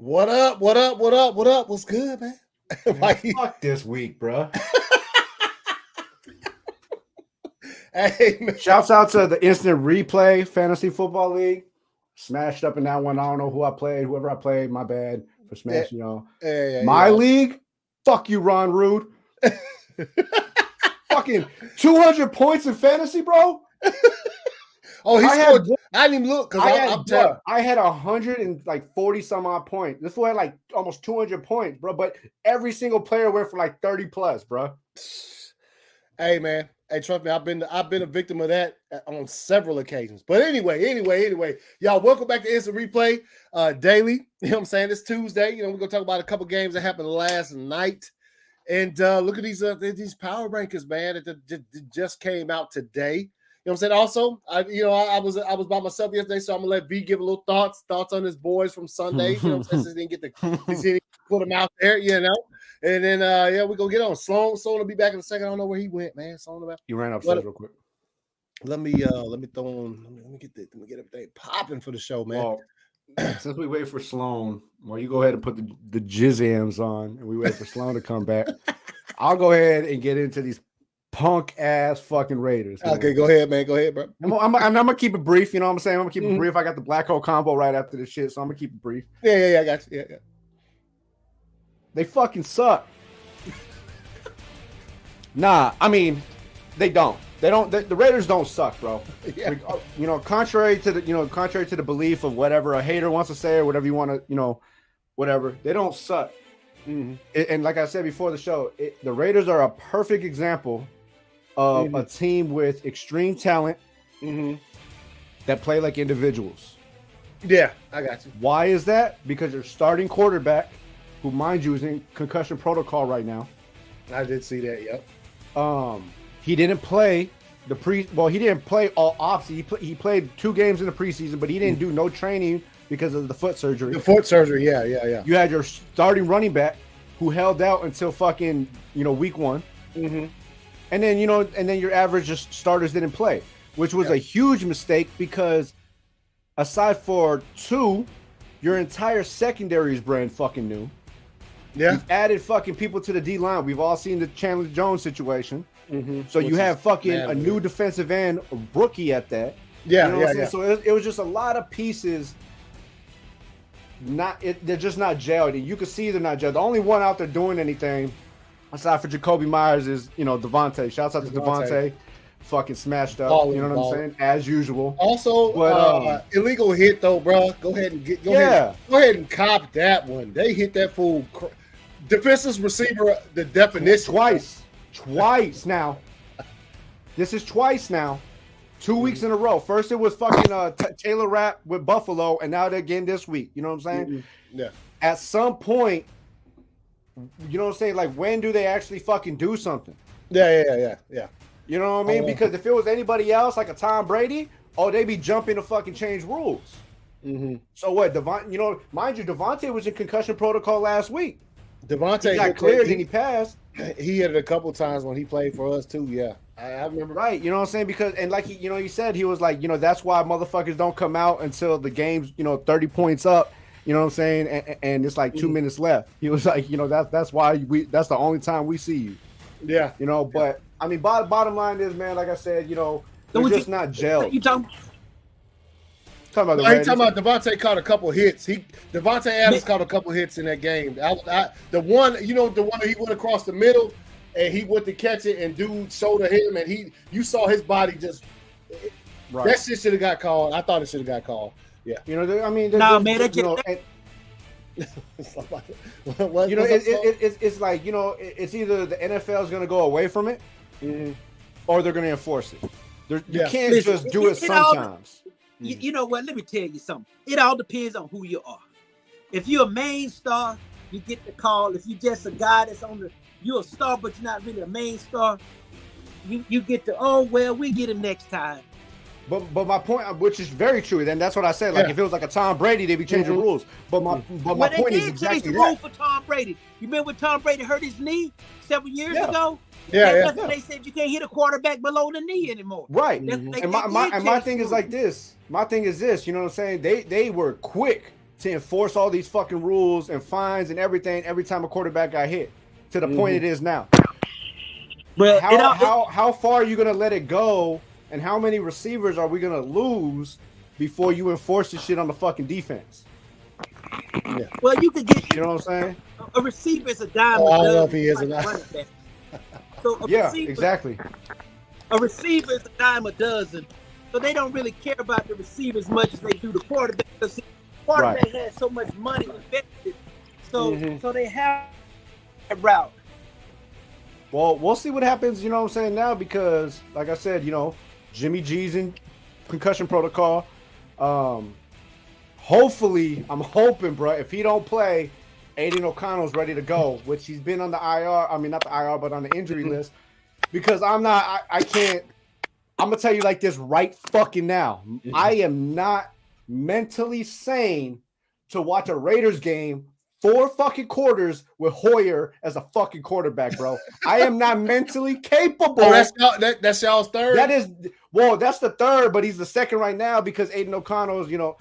What up? What up? What up? What up? What's good, man? Fuck this week, bro. Hey, man. Shouts out to the Instant Replay Fantasy Football League. Smashed up in that one. I don't know who I played. Whoever I played, my bad for smashing y'all. My league, fuck you, Ron Rude. Fucking 200 points in fantasy, bro. Oh, he scored. I didn't even look because I had 140 some odd points. This fool had like almost 200 points, bro. But every single player went for like 30 plus, bro. Hey, man. Hey, trust me, I've been a victim of that on several occasions. But anyway, y'all, welcome back to Instant Replay Daily. You know what I'm saying? It's Tuesday. You know, we're gonna talk about a couple games that happened last night. And look at these power rankings, man, that just came out today. You know what I'm saying? Also, I was by myself yesterday, so I'm gonna let V give a little thoughts on his boys from Sunday. You know what I'm saying? Since he didn't put them out there, you know. And then we're gonna get on. Sloan will be back in a second. I don't know where he went, man. You ran upstairs real quick. Let me get everything popping for the show, man. Well, since we wait for Sloan, you go ahead and put the jizzams on and we wait for Sloan to come back. I'll go ahead and get into these punk ass fucking Raiders. Man. Okay, go ahead, man. Go ahead, bro. I'm gonna keep it brief. You know what I'm saying? I'm gonna keep it brief. I got the black hole combo right after this shit, so I'm gonna keep it brief. Yeah, I got you. Yeah. They fucking suck. Nah, I mean, they don't. They don't. The Raiders don't suck, bro. Yeah. You know, contrary to the belief of whatever a hater wants to say or whatever you want to, whatever. They don't suck. Mm-hmm. And like I said before the show, the Raiders are a perfect example of a team with extreme talent that play like individuals. Yeah, I got you. Why is that? Because your starting quarterback, who mind you is in concussion protocol right now. I did see that. Yep. He didn't play he didn't play all offseason. He played 2 games in the preseason, but he didn't do no training because of the foot surgery. The foot surgery, yeah. You had your starting running back who held out until fucking week 1. Mm-hmm. And then your average just starters didn't play, which was a huge mistake because aside for 2, your entire secondary is brand fucking new. Yeah. You've added fucking people to the D line. We've all seen the Chandler Jones situation. Mm-hmm. So you have fucking a new defensive end, a rookie at that. Yeah. So it was just a lot of pieces. They're just not gelled. And you can see they're not gelled. The only one out there doing anything, aside for Jacoby Myers, is Devontae. Shouts out to Devontae. Fucking smashed up. You know what I'm saying? As usual. Also, illegal hit though, bro. Go ahead and cop that one. They hit that fool. Defensive receiver, the definition. Twice now. This is twice now. 2 weeks in a row. First it was fucking Taylor Rapp with Buffalo, and now they're again this week. You know what I'm saying? Yeah. At some point, you know what I'm saying? Like, when do they actually fucking do something? Yeah. You know what I mean? Because if it was anybody else, like a Tom Brady, they'd be jumping to fucking change rules. Mm-hmm. So what? Mind you, Devontae was in concussion protocol last week. Devontae got cleared and he passed. He hit it a couple times when he played for us too. Yeah, I remember. Right, you know what I'm saying? Because and like he said, he was like, that's why motherfuckers don't come out until the game's 30 points up. You know what I'm saying? And it's like 2 minutes left. He was like, that's why that's the only time we see you. Yeah, But I mean, bottom line is, man, like I said, they're just not gelled. You talking about Devontae caught a couple hits. Devontae Adams caught a couple hits in that game. The one that he went across the middle and he went to catch it and dude shouldered him and you saw his body just. Right. That shit should have got called. I thought it should have got called. Yeah. It's like it's either the NFL is going to go away from it, or they're going to enforce it. You can't just do it sometimes. You know what? Let me tell you something. It all depends on who you are. If you're a main star, you get the call. If you're just a guy you're a star, but you're not really a main star, you get we get him next time. But my point, which is very true, then that's what I said. Like if it was like a Tom Brady, they'd be changing rules. But my point is exactly the rule for Tom Brady. You remember when Tom Brady hurt his knee several years ago? Yeah. They said you can't hit a quarterback below the knee anymore. Right. And my thing is like this. My thing is this. You know what I'm saying? They were quick to enforce all these fucking rules and fines and everything every time a quarterback got hit to the point it is now. But how far are you gonna let it go, and how many receivers are we gonna lose before you enforce this shit on the fucking defense? Yeah. Well, you could get, you know what I'm saying? A receiver is a dime. I don't know if he is or not. So Exactly. A receiver is a dime a dozen. So they don't really care about the receiver as much as they do the quarterback. Because the quarterback has so much money invested. So they have a route. Well, we'll see what happens, you know what I'm saying, now, because, like I said, you know, Jimmy G's in concussion protocol. Hopefully, I'm hoping, bro, if he don't play, Aiden O'Connell's ready to go, which he's been on the IR. I mean, not the IR, but on the injury list. Because I can't, I'm going to tell you like this right fucking now. I am not mentally sane to watch a Raiders game 4 fucking quarters with Hoyer as a fucking quarterback, bro. I am not mentally capable. Oh, that's y'all's third? That's the third, but he's the second right now because Aiden O'Connell's, you know.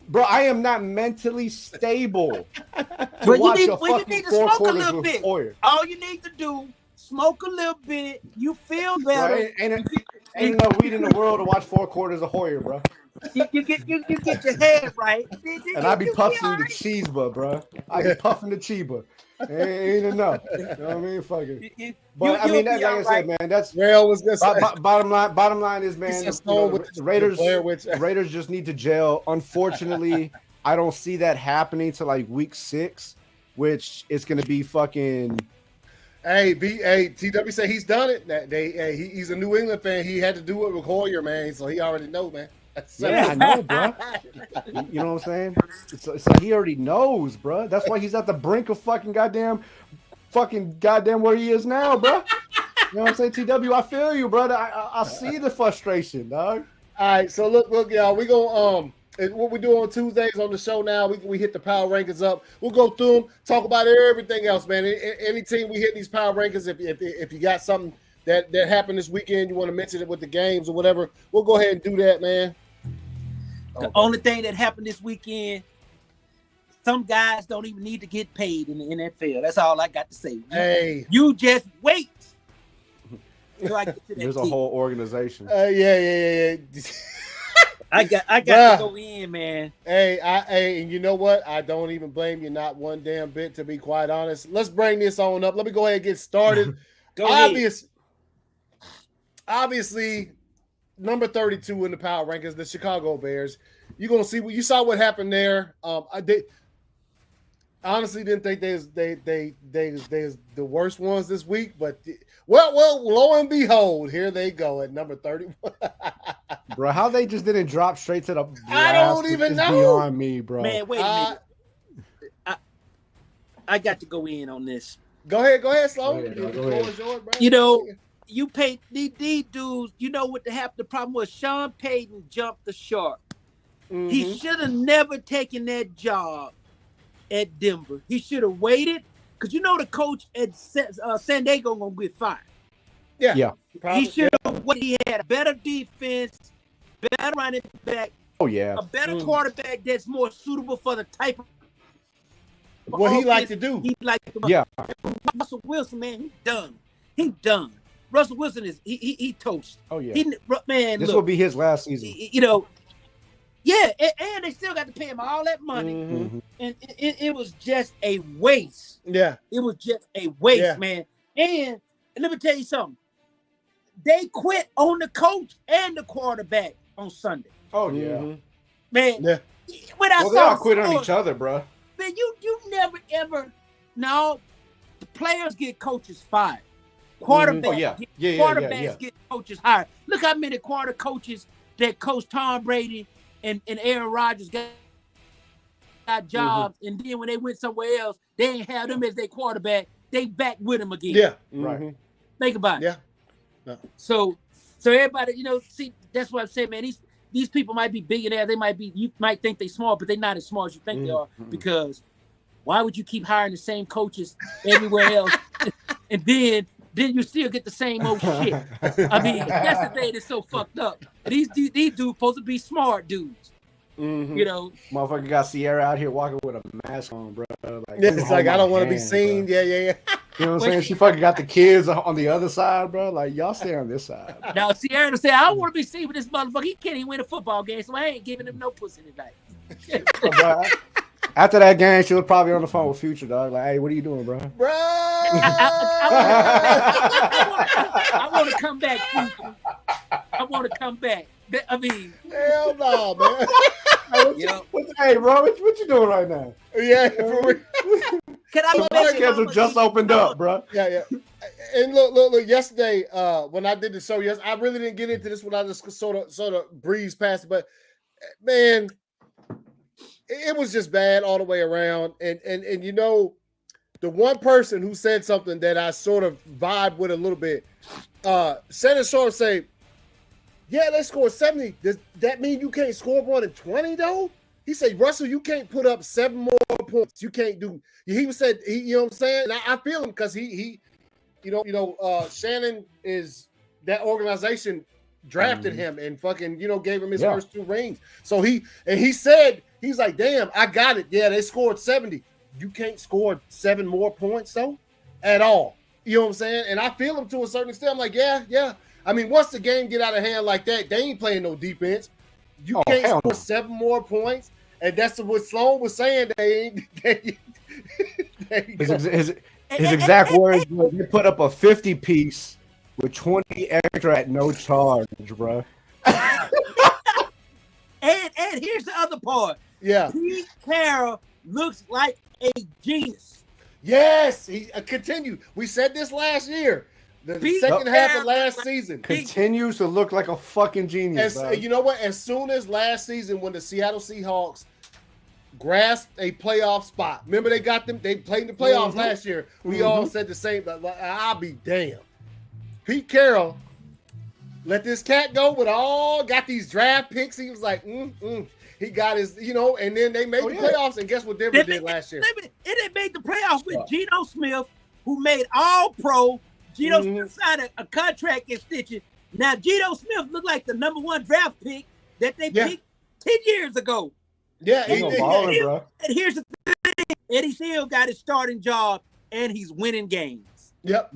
Bro, I am not mentally stable. But you need to smoke a little bit. Hoyer. All you need to do, smoke a little bit. You feel better. Bro, ain't enough weed in the world to watch 4 quarters of Hoyer, bro. You get your head right. And I be puffing the cheeseburger, bro. I be puffing the cheeseburger. Ain't enough. You know what I mean? Fuck it. But I mean, like I said, man, that's bottom line is, man, the Raiders just need to gel. Unfortunately, I don't see that happening to like week 6, which is going to be fucking. Hey, TW said he's done it. He's a New England fan. He had to do it with Hoyer, man. So he already know, man. Yeah, I know, bro. You know what I'm saying? So he already knows, bro. That's why he's at the brink of fucking goddamn where he is now, bro. You know what I'm saying? TW, I feel you, brother. I see the frustration, dog. All right, so look, y'all. We go what we do on Tuesdays on the show now. We hit the power rankings up. We'll go through them, talk about everything else, man. Any team we hit these power rankings, if you got something that happened this weekend, you want to mention it with the games or whatever, we'll go ahead and do that, man. The only thing that happened this weekend, some guys don't even need to get paid in the NFL. That's all I got to say. You just wait till I get to that. There's a whole organization. Yeah. I got to go in, man. And you know what? I don't even blame you, not one damn bit, to be quite honest. Let's bring this on up. Let me go ahead and get started. Obviously, number 32 in the power rankings, the Chicago Bears. You're gonna see what you saw. What happened there? I honestly didn't think they the worst ones this week, but well, lo and behold, here they go at number 31. Bro, how they just didn't drop straight to the I don't even know. Beyond me, bro. Man, wait a minute. I got to go in on this. Go ahead, Sloan. Go ahead. Yours, bro. You know, you pay these dudes. You know what the problem was? Sean Payton jumped the shark. Mm-hmm. He should have never taken that job at Denver. He should have waited, because you know the coach at San Diego gonna get fired. Yeah. He should have waited. He had a better defense, better running back. Oh yeah, a better quarterback that's more suitable for the type of what he like to do. He like to Russell Wilson, man, he done. Russell Wilson is he toast. Oh yeah, this will be his last season. You know, yeah, and they still got to pay him all that money, and it was just a waste. Yeah, it was just a waste, man. And let me tell you something. They quit on the coach and the quarterback on Sunday. Oh yeah, man. Yeah. They all quit on each other, bro. Man, you never ever. No, the players get coaches fired. Quarterbacks get coaches hired. Look how many quarter coaches that coach Tom Brady and Aaron Rodgers got jobs, and then when they went somewhere else, they ain't have them as their quarterback. They back with him again. Yeah, right. Think about it. Yeah. No. So everybody, see, that's what I'm saying, man. These people might be billionaires. They might be. You might think they're smart, but they're not as smart as you think they are. Because why would you keep hiring the same coaches everywhere else, and then you still get the same old shit? I mean, that's the thing that's so fucked up. These dudes supposed to be smart dudes. You know, motherfucker got Sierra out here walking with a mask on, bro. Like, Yeah, it's like I don't want to be seen. Bro. Yeah. You know what I'm saying? She fucking got the kids on the other side, bro. Like, y'all stay on this side. now Sierra said, I don't want to be seen with this motherfucker. He can't even win a football game, so I ain't giving him no pussy tonight. Bro, after that game, she was probably on the phone with Future, dog. Like, hey, what are you doing, bro? Bro. I want to come back, Future. I want to come back. I mean, hell no, man. Hey, bro, what you doing right now? Yeah, for real. Can I my schedule just opened up, bro. Yeah. And look. Yesterday, when I did the show, I really didn't get into this when I just sort of breezed past it. But man, it was just bad all the way around. And you know, the one person who said something that I sort of vibe with a little bit, Shannon Sharp say, yeah, they scored 70. Does that mean you can't score more than 20 though? He said, Russell, you can't put up 7 more points. You can't do. You know what I'm saying? And I feel him because he, Shannon is that organization drafted him and fucking, gave him his first 2 rings. So he said, he's like, damn, I got it. Yeah, they scored 70. You can't score 7 more points though, at all. You know what I'm saying? And I feel him to a certain extent. I'm like, yeah. I mean, once the game get out of hand like that, they ain't playing no defense. You can't score 7 more points. And that's what Sloan was saying. His exact words were, they put up a 50-piece with 20 extra at no charge, bro. And here's the other part. Yeah. Pete Carroll looks like a genius. Yes, he continued. We said this last year. The second half of last season continues to look like a fucking genius. You know what? As soon as last season, when the Seattle Seahawks grasped a playoff spot, remember they got them. They played in the playoffs last year. We all said the same. But I'll be damned. Pete Carroll let this cat go with got these draft picks. He was like, He got his, and then they made the playoffs. And guess what Denver did last year? They made the playoffs with Geno Smith, who made All-Pro. Geno Smith signed a contract extension. Now, Geno Smith looked like the number 1 draft pick that they picked 10 years ago. Yeah, he did. Bro. And here's the thing. Eddie still got his starting job, and he's winning games. Yep.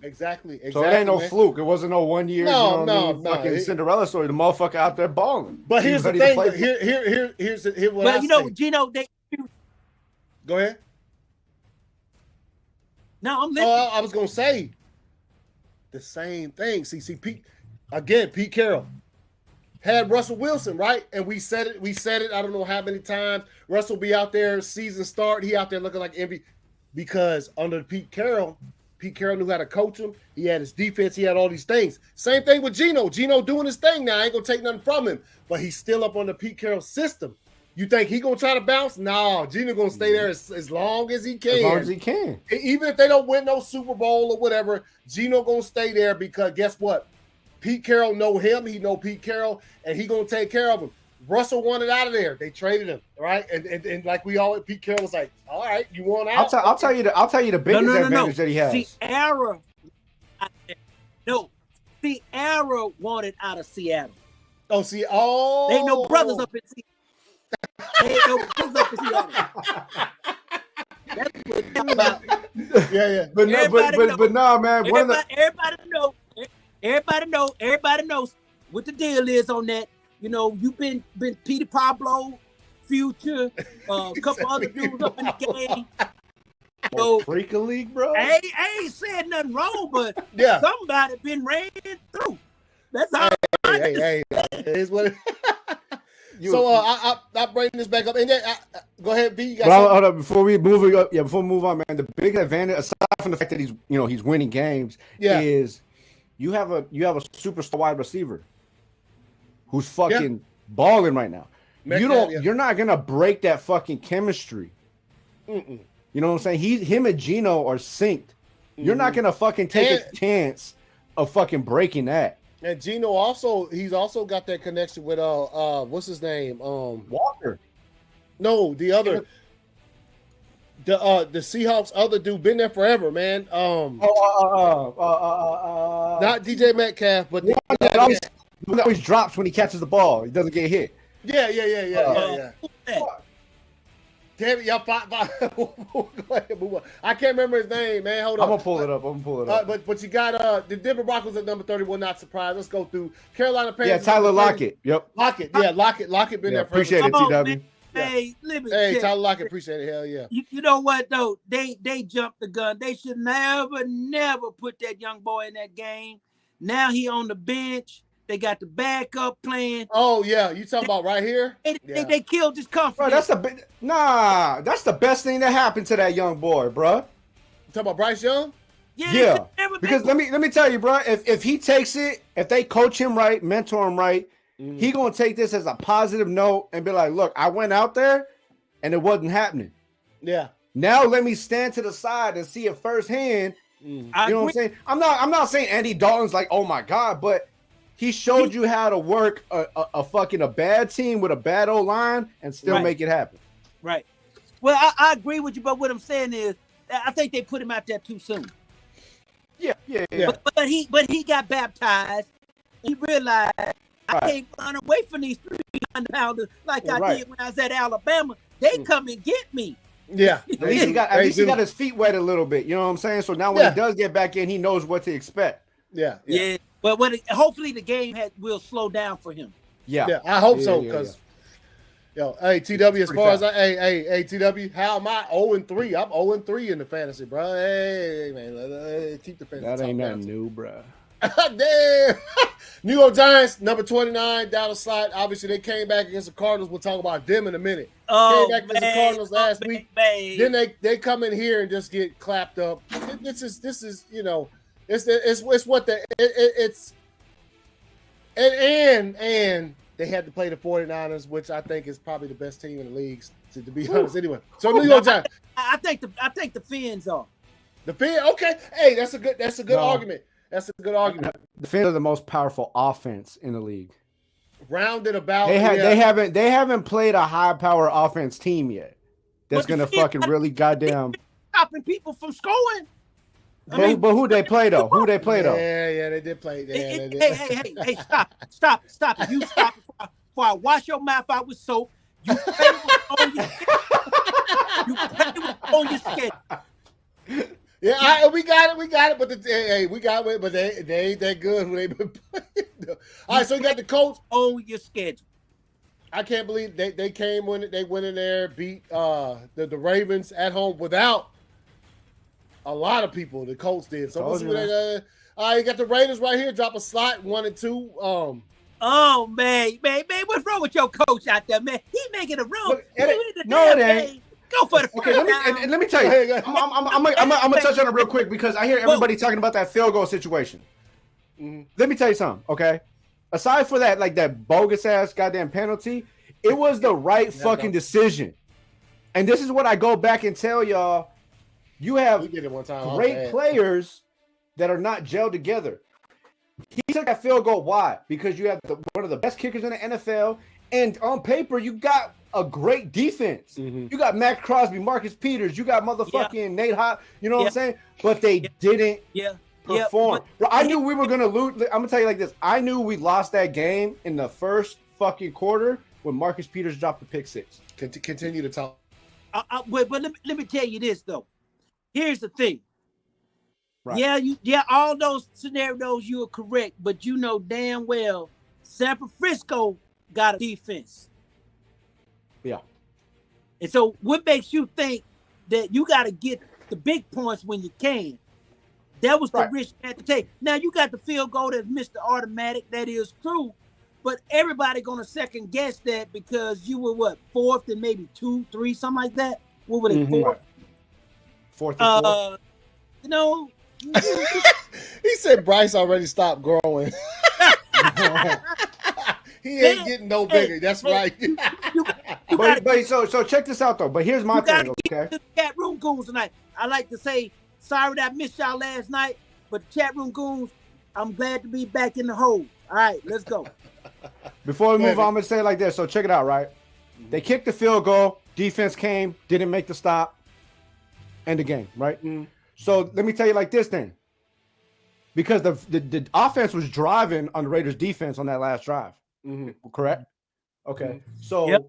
Exactly. So it ain't no fluke. It wasn't no 1 year. No. Fucking Cinderella story. The motherfucker out there balling. But here's the thing. Here's what I say. Geno, Go ahead. No, I'm listening. I was gonna say the same thing. See, Pete Carroll had Russell Wilson, right? And we said it. I don't know how many times. Russell be out there, season start. He out there looking like MVP because under Pete Carroll knew how to coach him. He had his defense. He had all these things. Same thing with Geno. Geno doing his thing now. I ain't gonna take nothing from him, but he's still up on the Pete Carroll system. You think he gonna try to bounce? No, Geno gonna stay there as long as he can. As long as he can. Even if they don't win no Super Bowl or whatever, Geno gonna stay there because guess what? Pete Carroll know him. He know Pete Carroll, and he gonna take care of him. Russell wanted out of there. They traded him, right? And like we always, Pete Carroll was like, "All right, you want out?" I'll tell you the biggest advantage that he has. Sierra wanted out of Seattle. They ain't no brothers up in Seattle. Yeah. But no, man. Everybody knows what the deal is on that. You've been Peter Pablo, Future, a couple other dudes up in the game. So, Freak League, bro. I ain't said nothing wrong, but somebody been ran through. That's all. Hey, it is what it So I bring this back up, and then go ahead, B. Hold up, before we move on, man. The big advantage, aside from the fact that he's winning games, is you have a superstar wide receiver who's fucking balling right now. You're not gonna break that fucking chemistry. You know what I'm saying? Him and Geno are synced. You're not gonna fucking take a chance of fucking breaking that. And Geno he's also got that connection with what's his name? Walker. No, the other the Seahawks other dude been there forever, man. Not DJ Metcalf, but he always drops when he catches the ball. He doesn't get hit. Yeah. Fuck. Damn it, y'all five. Go ahead, move on. I can't remember his name, man. Hold on. I'm gonna pull it up. But you got the Denver Broncos at number 31. Not surprised. Let's go through Carolina Panthers. Yeah, Tyler Lockett. Yep. Lockett been there for appreciate it, TW. Hey, let me Hey, tell Tyler you, Lockett, appreciate it. Hell yeah. You know what though? They jumped the gun. They should never put that young boy in that game. Now he on the bench. They got the backup playing. Oh yeah, you talking about right here? They killed his confidence. Bro, that's the best thing that happened to that young boy, bro. You talking about Bryce Young? Yeah. Because let me tell you, bro, if he takes it, if they coach him right, mentor him right, he gonna take this as a positive note and be like, look, I went out there and it wasn't happening. Yeah. Now let me stand to the side and see it firsthand. You know what I'm saying? I'm not saying Andy Dalton's like, oh my God, but he showed you how to work a bad team with a bad O-line and still make it happen. Right. Well, I agree with you, but what I'm saying is I think they put him out there too soon. Yeah. But he got baptized. He realized I can't run away from these 300-pounders like I did when I was at Alabama. They come and get me. Yeah. At least he got his feet wet a little bit. You know what I'm saying? So now when he does get back in, he knows what to expect. Yeah. But hopefully the game will slow down for him. Yeah, I hope so because, hey TW, as far as hey TW, how am I 0-3? I'm 0-3 in the fantasy, bro. Hey man, keep the fantasy. That ain't nothing new, bro. Damn. New York Giants, number 29, down the slide. Obviously, they came back against the Cardinals. We'll talk about them in a minute. Came back against the Cardinals last week. Then they come in here and just get clapped up. This is you know. It's what it's and they had to play the 49ers, which I think is probably the best team in the league, to be honest. Anyway, so New York Giants. I think the Fins are. The Fins, okay. Hey, that's a good argument. That's a good argument. The Fins are the most powerful offense in the league. Rounded about. They haven't played a high power offense team yet. That's gonna fucking really goddamn stopping people from scoring. But who they play though? Yeah, they did play. Yeah, hey, stop. If you stop before I wash your mouth out with soap, you play on your schedule. Yeah, we got it. But we got it. But they ain't that good who they been playing. All right, so you got the Colts on your schedule. I can't believe they came when they went in there, beat the Ravens at home without a lot of people. The Colts did. So we'll see what they got. All right, you got the Raiders right here. Drop a slot 1 and 2. Oh man, what's wrong with your coach out there, man? He making a room. No, it ain't. Go for the okay. Let me tell you. I'm gonna touch on it real quick because I hear everybody talking about that field goal situation. Let me tell you something, okay? Aside for that, like that bogus ass goddamn penalty, it was the right fucking decision. And this is what I go back and tell y'all. You have great players that are not gelled together. He took that field goal. Why? Because you have one of the best kickers in the NFL, and on paper you got a great defense. You got Max Crosby, Marcus Peters, you got motherfucking Nate Hop. You know what I'm saying? But they didn't perform. Bro, I knew we were gonna lose. I'm gonna tell you like this. I knew we lost that game in the first fucking quarter when Marcus Peters dropped the pick six. Continue to talk. But let me tell you this though. Here's the thing. Right. All those scenarios you are correct, but you know damn well San Francisco got a defense. Yeah. And so what makes you think that you got to get the big points when you can? That was the risk you had to take. Now you got the field goal that's Mr. Automatic. That is true. But everybody going to second guess that because you were fourth and maybe 2, 3, something like that. What were they, fourth and fourth? You know. He said Bryce already stopped growing. He ain't getting no bigger. That's right. So check this out though. But here's my thing, okay? The chat room goons tonight. I like to say sorry that I missed y'all last night, but the chat room goons, I'm glad to be back in the hole. All right, let's go. Before we move on, I'm gonna say it like this. So check it out, right? They kicked the field goal. Defense came, didn't make the stop. End the game, right? So let me tell you like this then. Because the offense was driving on the Raiders defense on that last drive. Correct? Okay, so Yep.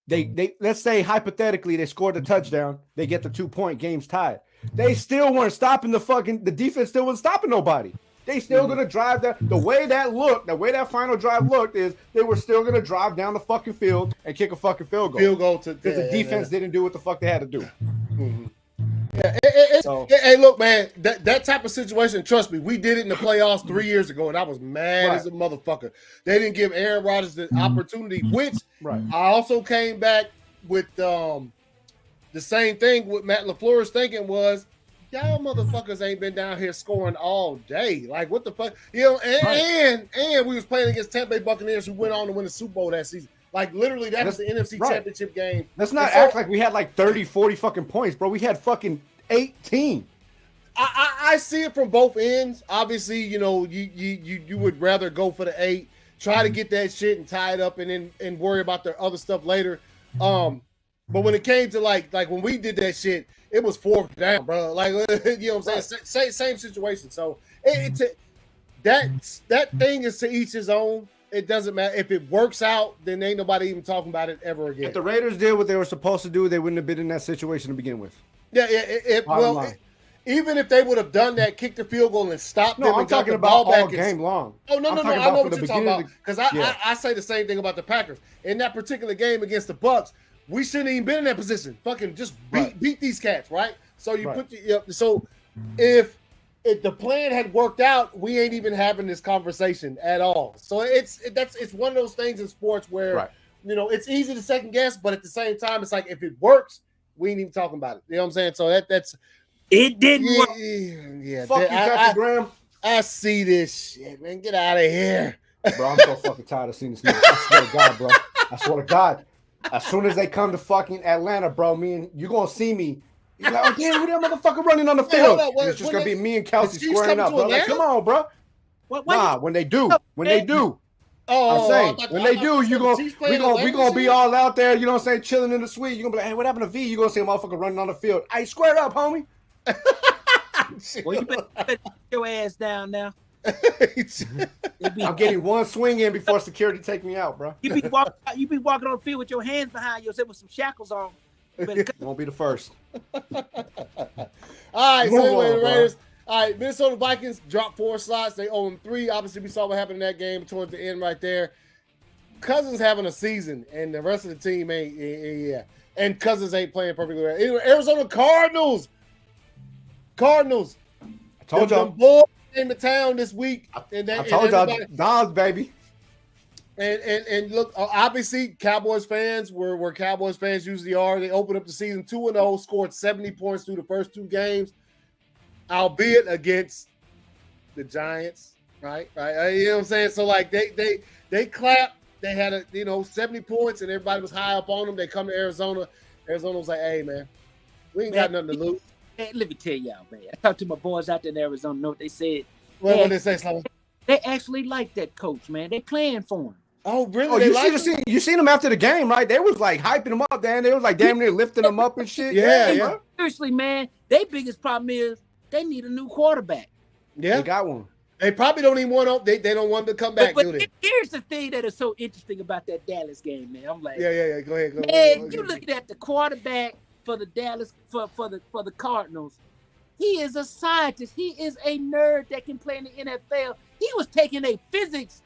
they let's say hypothetically they scored the touchdown, they get the 2-point, game's tied. They still weren't stopping the defense still wasn't stopping nobody. They still gonna drive that. The way that final drive looked is they were still gonna drive down the fucking field and kick a fucking field goal to because the defense didn't do what the fuck they had to do. Yeah, hey, look, man, that type of situation, trust me, we did it in the playoffs 3 years ago, and I was mad as a motherfucker. They didn't give Aaron Rodgers the opportunity, which I also came back with the same thing. What Matt LaFleur's thinking was, y'all motherfuckers ain't been down here scoring all day. Like, what the fuck? You know, and we was playing against Tampa Bay Buccaneers, who went on to win the Super Bowl that season. Like, literally, that was the NFC Championship game. Let's not act like we had like 30, 40 fucking points, bro. We had fucking 18. I see it from both ends. Obviously, you know, you would rather go for the 8, try to get that shit and tie it up and worry about the other stuff later. But when it came to like when we did that shit, it was 4th down, bro. Like, you know what I'm saying? Same situation. So that thing is to each his own. It doesn't matter. If it works out, then ain't nobody even talking about it ever again. If the Raiders did what they were supposed to do, they wouldn't have been in that situation to begin with. Yeah. Even if they would have done that, kicked the field goal and stopped them, I'm and talking got the about ball back all game long. Oh no! I know what you're talking about because I say the same thing about the Packers in that particular game against the Bucks. We shouldn't even been in that position. Fucking just beat these cats, right? So you put so if the plan had worked out, we ain't even having this conversation at all. So it's one of those things in sports where you know it's easy to second guess, but at the same time, it's like if it works, we ain't even talking about it. You know what I'm saying? So that's it didn't work. Yeah. Fuck you, Captain Graham. I see this shit, man. Get out of here, bro. I'm so fucking tired of seeing this nigga. I swear to God, bro. I swear to God. As soon as they come to fucking Atlanta, bro, you're gonna see me. You're like, oh damn, who that motherfucker running on the field? It's just gonna be me and Kelsey squaring up, bro. Like, come on, bro. When they do. I'm saying when they do, we gonna be all out there, you know what I'm saying, chilling in the suite. You're gonna be like, hey, what happened to V? You're gonna see a motherfucker running on the field. Hey, square up, homie. Well, you better put your ass down now. I'm getting one swing in before security take me out, bro. You be walking on the field with your hands behind yourself with some shackles on. Won't be the first. All right, so anyway, the Raiders. All right, Minnesota Vikings dropped 4 slots. They own 3. Obviously, we saw what happened in that game towards the end right there. Cousins having a season, and the rest of the team ain't. Yeah, and Cousins ain't playing perfectly well. Anyway, Arizona Cardinals. I told y'all. The boys came to town this week. I told y'all, Dogs, baby. And look, obviously, Cowboys fans were Cowboys fans usually are. They opened up the season 2-0, scored 70 points through the first 2 games, albeit against the Giants, right? You know what I'm saying? So like they clapped. They had 70 points, and everybody was high up on them. They come to Arizona. Arizona was like, "Hey, man, we ain't got nothing to lose." Hey, let me tell y'all, man. I talked to my boys out there in Arizona. Know what they said? What they say, Sloan? They actually like that coach, man. They playing for him. Oh, really? Oh, you seen them after the game, right? They was like hyping them up, man. They was like damn near lifting them up and shit. Yeah. Seriously, man. Their biggest problem is they need a new quarterback. Yeah, they got one. They probably don't even want to. They don't want to come back, do they? Here's the thing that is so interesting about that Dallas game, man. I'm like, yeah. Go ahead. Man, you looking at the quarterback for the Dallas for the Cardinals. He is a scientist. He is a nerd that can play in the NFL. He was taking a physics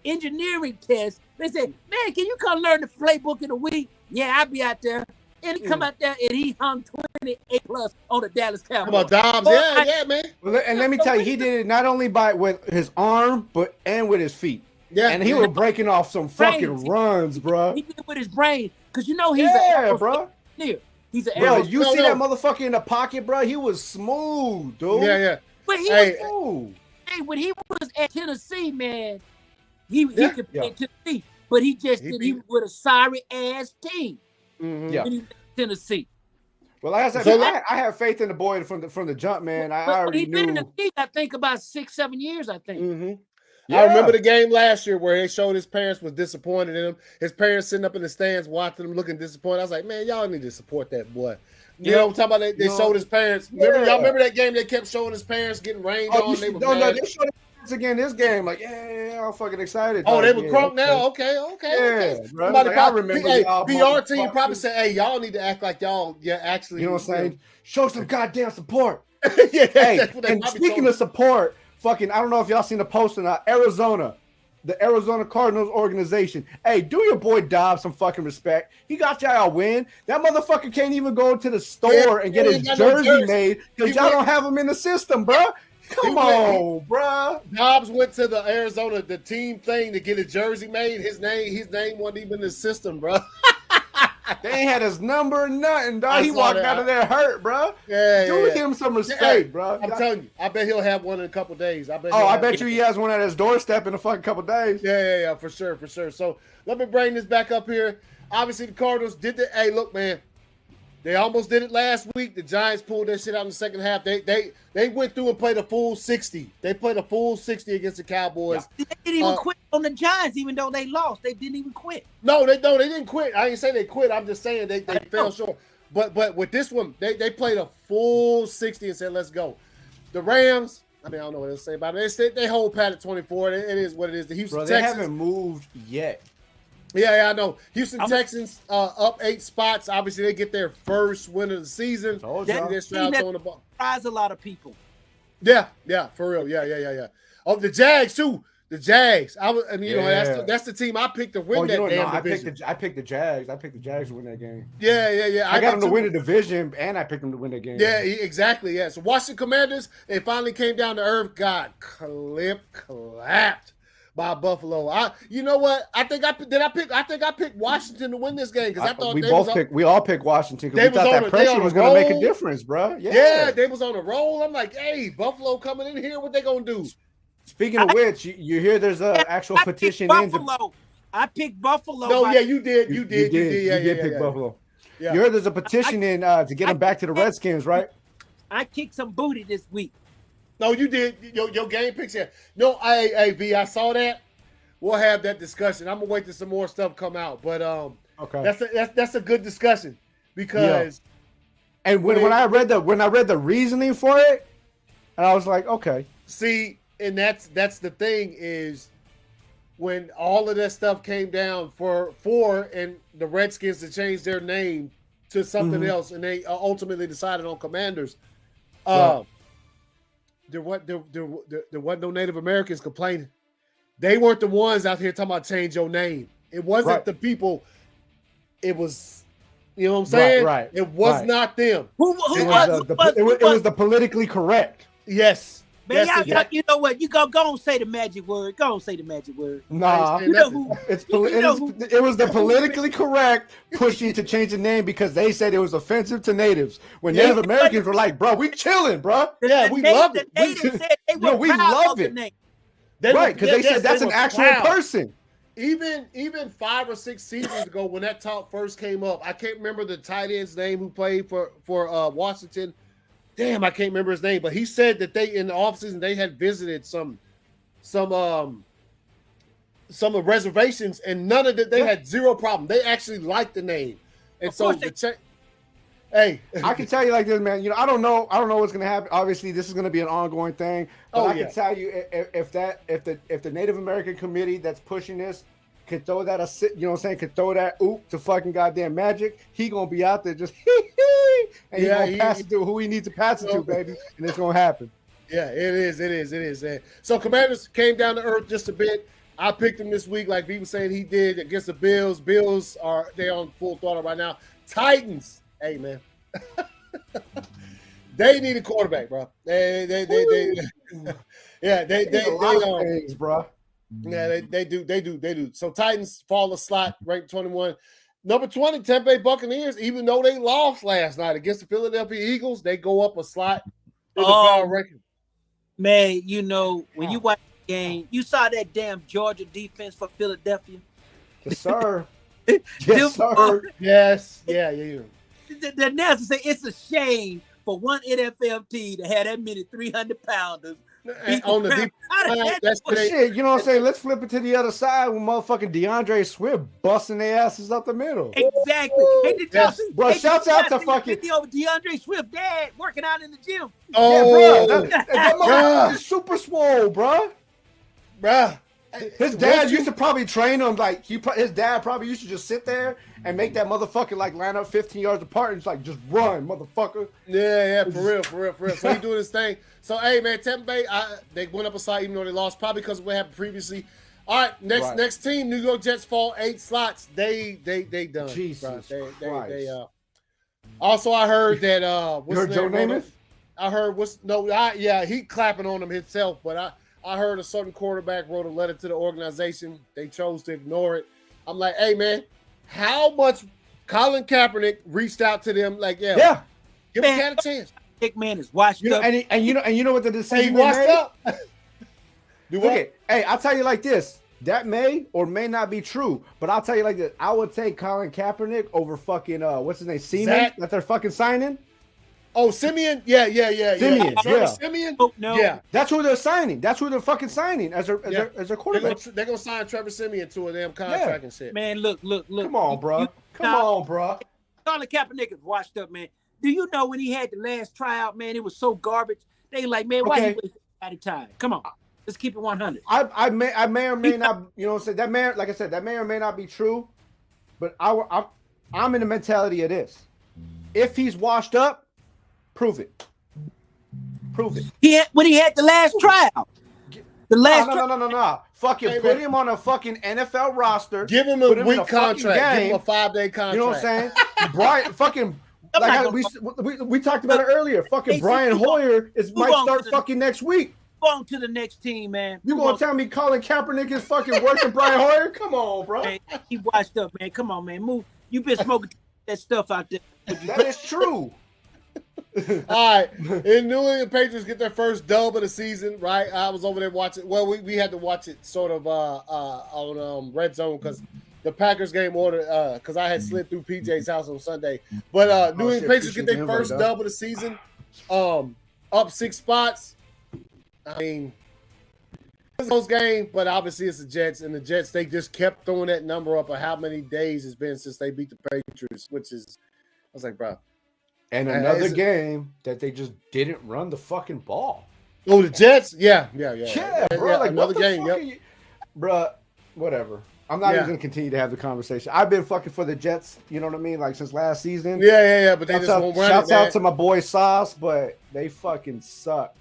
engineering test. They said, man, can you come learn the playbook in a week? Yeah, I'll be out there. And he come out there and he hung 28 plus on the Dallas Cowboys. Come on, Dobbs. Yeah, man. Well, and let me tell you, he did it not only with his arm, but with his feet. Yeah. And he was breaking off some fucking runs, bro. He did it with his brain. Because you know he's bro. He's an bro, you see that motherfucker in the pocket, bro? He was smooth, dude. Yeah. But he was smooth. Hey, when he was at Tennessee, man, he could play Tennessee. But he just he with a sorry ass team. Mm-hmm. Yeah. When he was at Tennessee. Well, like I said, I have faith in the boy from the jump, man. I already knew. He's been in the league, I think, about 6-7 years, I think. Mm-hmm. Yeah. I remember the game last year where they showed his parents was disappointed in him. His parents sitting up in the stands watching him looking disappointed. I was like, man, y'all need to support that boy. You know what I'm talking about? They showed his parents. Y'all remember that game they kept showing his parents getting rained on? They showed his again this game. Like, yeah, I'm fucking excited. Oh, they Like, were yeah, crunk okay. now. Okay. Yeah, bro. Somebody Like, I probably, remember hey, y'all PR team motherfuckers. probably say, "Hey, y'all need to act like y'all, actually." You know what I'm saying? Show some goddamn support. Yeah, Hey, that's what they and probably speaking told of support, fucking, I don't know if y'all seen the post in Arizona, the Arizona Cardinals organization. Hey, do your boy Dobbs some fucking respect. He got y'all a win. That motherfucker can't even go to the store and get he his ain't got no jersey jersey. made because y'all don't have him in the system, bro. Come on, bro. Dobbs went to the Arizona, the team thing, to get a jersey made. His name wasn't even in the system, bro. They ain't had his number or nothing, dog. I He saw walked that. out of there hurt, bro. Yeah, Do him some respect, Hey, bro. I'm telling you, I bet he'll have one in a couple days. I bet you he has one at his doorstep in a fucking couple days. Yeah, for sure. So let me bring this back up here. Obviously, the Cardinals did the. Hey, look, man, they almost did it last week. The Giants pulled that shit out in the second half. They went through and played a full 60. They played a full 60 against the Cowboys. They didn't even quit on the Giants, even though they lost. They didn't even quit. No, they didn't quit. I didn't say they quit. I'm just saying they fell short. But with this one, they played a full 60 and said, let's go. The Rams, I mean, I don't know what else to say about it. They hold pat at 24. It is what it is. The Houston They Texans haven't moved yet. Yeah, I know. Houston Texans up 8 spots. Obviously, they get their first win of the season. That surprised a lot of people. Yeah, for real. Yeah. Oh, the Jags too. The Jags. That's the team I picked to win that damn division. I picked the Jags. I picked the Jags to win that game. Yeah. I got them to win the division, and I picked them to win that game. Yeah, exactly. Yeah. So Washington Commanders, they finally came down to earth. Got clapped by Buffalo. You know what? I think I picked Washington to win this game because I thought we all picked Washington because we thought that pressure was going to make a difference, bro. Yeah, they was on a roll. I'm like, hey, Buffalo coming in here. What they gonna do? Speaking of which, you hear there's an actual petition in. I picked Buffalo. No, yeah, you did. You did pick Buffalo. Yeah. You heard there's a petition in to get them back to the Redskins, right? I kicked some booty this week. No, you did. Your game picks here. No, V, I saw that. We'll have that discussion. I'm gonna wait till some more stuff come out. But okay, that's a good discussion because. Yeah. And when I read the reasoning for it, and I was like, okay. See, and that's the thing is when all of that stuff came down for and the Redskins to change their name to something else, and they ultimately decided on Commanders. There wasn't no Native Americans complaining. They weren't the ones out here talking about change your name. It wasn't the people. It was, you know what I'm saying? Right. It was not them. It was the politically correct. Yes. Man, you know what? You go and say the magic word. Go and say the magic word. Nah, you know who? It was the politically correct pushing to change the name because they said it was offensive to natives. When Native Americans were like, "Bro, we chilling, bro. We love it. We love it." Right, because they said that's an actual person. Even 5 or 6 seasons ago, when that talk first came up, I can't remember the tight end's name who played for Washington. Damn, I can't remember his name, but he said that they in the offseason they had visited some of the reservations, and none of that they had zero problem. They actually liked the name, and so hey, I can tell you like this, man. You know, I don't know what's gonna happen. Obviously, this is gonna be an ongoing thing. But I can tell you if the Native American committee that's pushing this could throw that could throw that to fucking goddamn Magic, he gonna be out there just and he gonna pass it to who he needs to pass it to, baby, and it's gonna happen. Yeah, it is. So Commanders came down to earth just a bit. I picked them this week, like V was saying he did against the Bills. Bills they're on full throttle right now. Titans, hey man, they need a quarterback, bro. They bro. Yeah, they do. So Titans fall a slot, ranked 21. Number 20, Tampa Bay Buccaneers, even though they lost last night against the Philadelphia Eagles, they go up a slot in the power ranking. Man, you know, when you watch the game, you saw that damn Georgia defense for Philadelphia. Yes, sir. Yes, sir. Yes. Yeah. The announcer say it's a shame for one NFL team to have that many 300-pounders. On the deep, that's shit. You know what I'm saying? Let's flip it to the other side when motherfucking DeAndre Swift busting their asses up the middle. Exactly. Hey, shouts out to fucking DeAndre Swift dad working out in the gym. Oh, yeah, bro. That motherfucker is super swole, bro. bruh. His dad used to probably train him like his dad probably used to just sit there and make that motherfucker like line up 15 yards apart and just run, motherfucker. Yeah, for real. So he doing his thing. So hey man, Tampa Bay, they went up a side even though they lost, probably because of what happened previously. All right, next team, New York Jets fall 8 slots. They done. Jesus Christ. They also I heard that you heard Joe Namath? I heard he clapping on him himself, but I heard a certain quarterback wrote a letter to the organization. They chose to ignore it. I'm like, hey man, how much Colin Kaepernick reached out to them? Like, give him a chance. Big man is washed up, and you know what the decision he washed up. Okay, hey, I'll tell you like this. That may or may not be true, but I'll tell you like this. I would take Colin Kaepernick over fucking what's his name, Seaman, that they're fucking signing. Oh, Simeon? Yeah. Simeon, Simeon? Oh, no. Yeah. That's who they're signing. That's who they're fucking signing as their quarterback. They're gonna sign Trevor Simeon to a damn contract and shit. Man, look. Come on, bro. Colin Kaepernick is washed up, man. Do you know when he had the last tryout, man, it was so garbage. They like, man, why you wasting everybody time? Come on. Let's keep it 100. I may or may not, you know what I'm saying? That may, like I said, that may or may not be true, but I'm in the mentality of this. If he's washed up, prove it. When he had the last tryout. No. Fucking put him on a fucking NFL roster. Give him a week contract. Give him a 5-day contract. You know what I'm saying? Brian, fucking, we talked about it earlier. Fucking Brian Hoyer might start fucking next week. On to the next team, man. You gonna tell me Colin Kaepernick is fucking worse than Brian Hoyer? Come on, bro. Man, he washed up, man. Come on, man. Move. You been smoking that stuff out there. That is true. All right. And New England Patriots get their first dub of the season, right? I was over there watching. Well, we had to watch it sort of on Red Zone because the Packers game order because I had slid through PJ's house on Sunday. But New England Patriots get their first dub of the season, up 6 spots. I mean, it's a close game, but obviously it's the Jets, and the Jets, they just kept throwing that number up of how many days it's been since they beat the Patriots, which is, I was like, bro. And another game that they just didn't run the fucking ball. Oh, the Jets? Yeah, bro. Like, another game, bro, whatever. I'm not even going to continue to have the conversation. I've been fucking for the Jets, you know what I mean? Like, since last season. Yeah, but they just won't run it. Shouts out to my boy Sauce, but they fucking suck.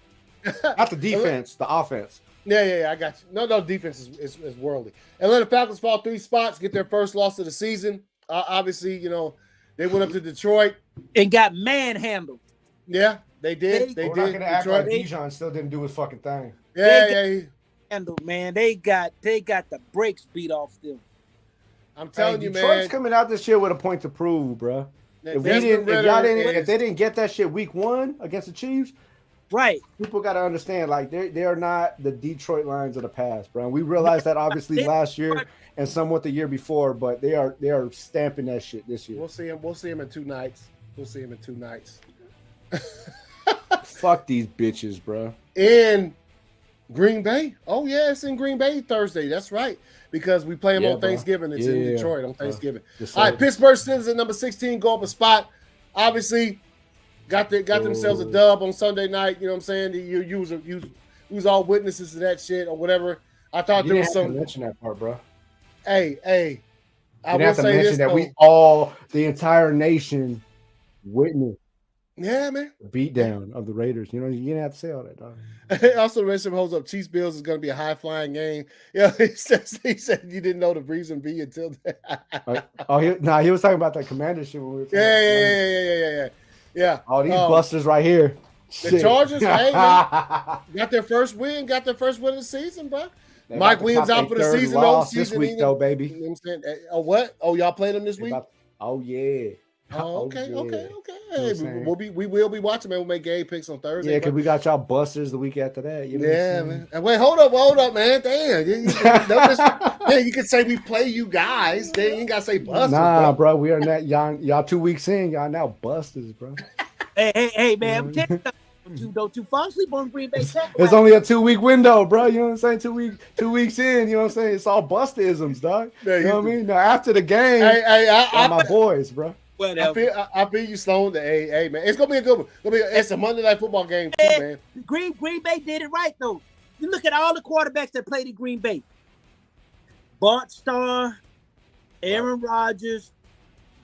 Not the defense, the offense. Yeah, I got you. No, defense is worldly. Atlanta Falcons fall 3 spots, get their first loss of the season. Obviously, you know, they went up to Detroit and got manhandled. Yeah, they did. They did. Detroit. Bijan still didn't do his fucking thing. Yeah. Handled, man. They got the brakes beat off them. I'm telling you, Detroit's man. coming out this year with a point to prove, bro. If they didn't get that shit week 1 against the Chiefs. Right. People got to understand, like, they are not the Detroit Lions of the past, bro. We realized that obviously last year and somewhat the year before, but they are stamping that shit this year. We'll see him in 2 nights. Fuck these bitches, bro. In Green Bay? Oh, yeah, it's in Green Bay Thursday. That's right. Because we play them on Thanksgiving. It's in Detroit on Thanksgiving. All right, Pittsburgh Steelers at number 16 go up a spot. Obviously, got themselves a dub on Sunday night. You know what I'm saying? You was all witnesses to that shit or whatever. I thought there was some. Mention that part, bro. Hey. I will say this that the entire nation, witnessed. Yeah, man. Beat down of the Raiders. You know, you didn't have to say all that, dog. Also, the rest of him holds up. Chiefs Bills is going to be a high flying game. Yeah, he said you didn't know the reason be until that. He was talking about that Commander shit when we were Yeah. All these busters right here. The Chargers, hey, man, got their first win of the season, bro. Mike Williams out for the season. This week, though, baby. You know what I'm saying? Oh, what? Oh, y'all playing them this week? Yeah. Oh, okay. Hey, we will be watching, man. We'll make game picks on Thursday. Yeah, because we got y'all busters the week after that. You know man. And wait, hold up, man. Damn. You can say we play you guys. Then you ain't got to say busters. Nah, bro. We are not. Y'all 2 weeks in. Y'all now busters, bro. Hey, man. Don't you fall asleep on Green Bay Tech. It's only a 2-week window, bro. You know what I'm saying? 2 weeks in. You know what I'm saying? It's all bustisms, dog. You know what I mean? Now after the game, I'm my boys, bro. I feel you, Sloan. Hey, man, it's gonna be a good one. It's a Monday Night Football game too, man. Green Bay did it right though. You look at all the quarterbacks that played at Green Bay. Bart Starr, Aaron Rodgers,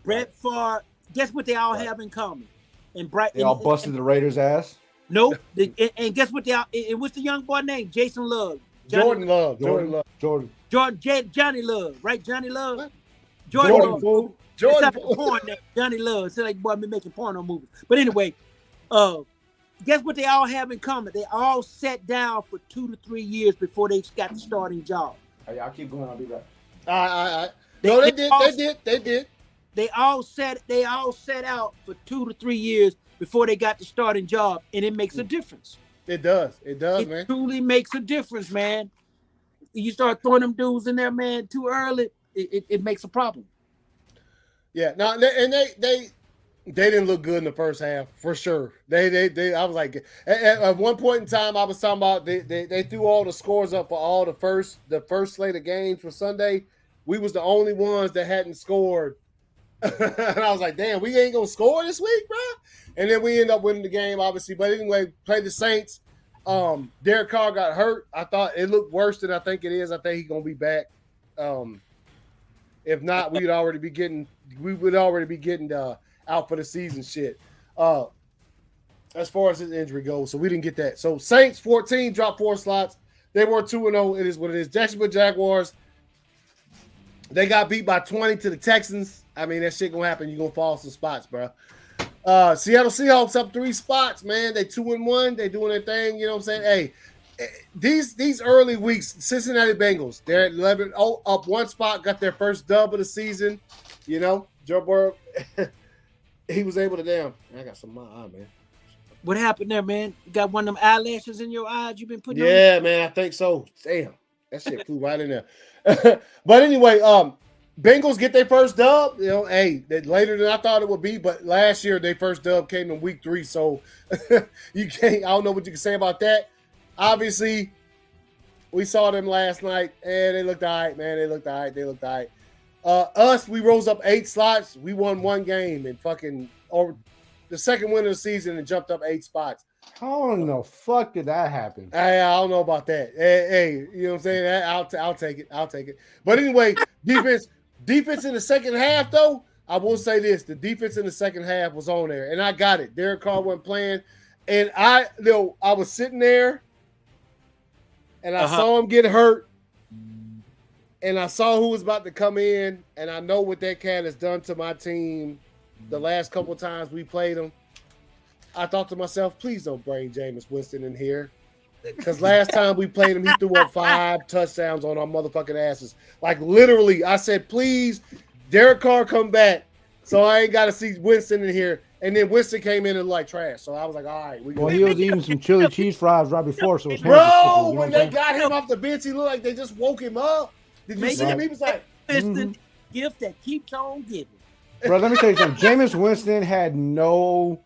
Brett Favre. Guess what they all have in common? They all busted the Raiders' ass. Nope. And guess what they all? And what's the young boy name? Jason Love. Jordan Love. Johnny Love, right? Johnny Love. What? Jordan Love. Jordan porn name. Johnny Love. So like, boy, me making porno movies. But anyway, guess what they all have in common? They all sat down for 2 to 3 years before they got the starting job. Hey, I'll keep going. I'll be back. No, they did. They all sat out for 2 to 3 years before they got the starting job, and it makes a difference. It does, man. It truly makes a difference, man. You start throwing them dudes in there, man, too early, it makes a problem. Yeah, no, and they didn't look good in the first half for sure. They I was like, at one point in time, I was talking about they threw all the scores up for all the first slate of games for Sunday. We was the only ones that hadn't scored, and I was like, damn, we ain't gonna score this week, bro. And then we end up winning the game, obviously. But anyway, played the Saints. Derek Carr got hurt. I thought it looked worse than I think it is. I think he's gonna be back. If not, we would already be getting out for the season shit. As far as his injury goes, so we didn't get that. So Saints 14 dropped 4 slots. They were 2-0. It is what it is. Jacksonville Jaguars. They got beat by 20 to the Texans. I mean, that shit gonna happen. You're gonna fall some spots, bro. Seattle Seahawks up 3 spots, man. They 2-1. They doing their thing. You know what I'm saying? Hey, these early weeks, Cincinnati Bengals, they're at 11, up 1 spot, got their first dub of the season. You know, Joe Burrow, he was able to damn. I got some in my eye, man. What happened there, man? You got one of them eyelashes in your eyes you've been putting on? Yeah, man, I think so. Damn, that shit flew right in there. But anyway, Bengals get their first dub. You know, hey, later than I thought it would be, but last year their first dub came in week 3, so you can't. I don't know what you can say about that. Obviously, we saw them last night, and they looked all right, man. They looked all right. Us, we rose up 8 slots. We won 1 game and or the second win of the season and jumped up 8 spots. How in the fuck did that happen? I don't know about that. Hey, you know what I'm saying? I'll take it. But anyway, defense in the second half, though, I will say this. The defense in the second half was on there, and I got it. Derek Carr wasn't playing, and I was sitting there, and I saw him get hurt, and I saw who was about to come in, and I know what that cat has done to my team the last couple times we played him. I thought to myself, please don't bring Jameis Winston in here. Because last time we played him, he threw up 5 touchdowns on our motherfucking asses. Like, literally, I said, please, Derek Carr come back so I ain't got to see Winston in here. And then Winston came in and like trash. So I was like, all right. Well, he was eating some chili cheese fries right before. So bro, when they got him off the bench, he looked like they just woke him up. Did you see him? He was like, Winston, gift that keeps on giving. Bro, let me tell you something. Jameis Winston had no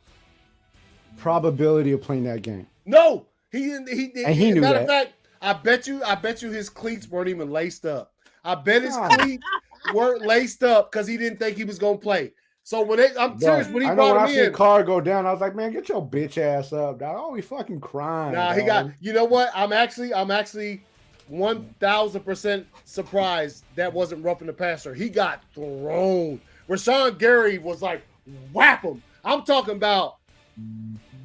probability of playing that game. No, he didn't. And he knew matter that. of fact, I bet you his cleats weren't even laced up. I bet his cleats weren't laced up because he didn't think he was gonna play. So I'm serious, when he brought him in, Carr go down, I was like, man, get your bitch ass up, dog. Oh, he fucking crying. Nah, dog. he got. You know what? I'm actually 1,000% surprised that wasn't roughing the passer. He got thrown. Rashawn Gary was like, whap him. I'm talking about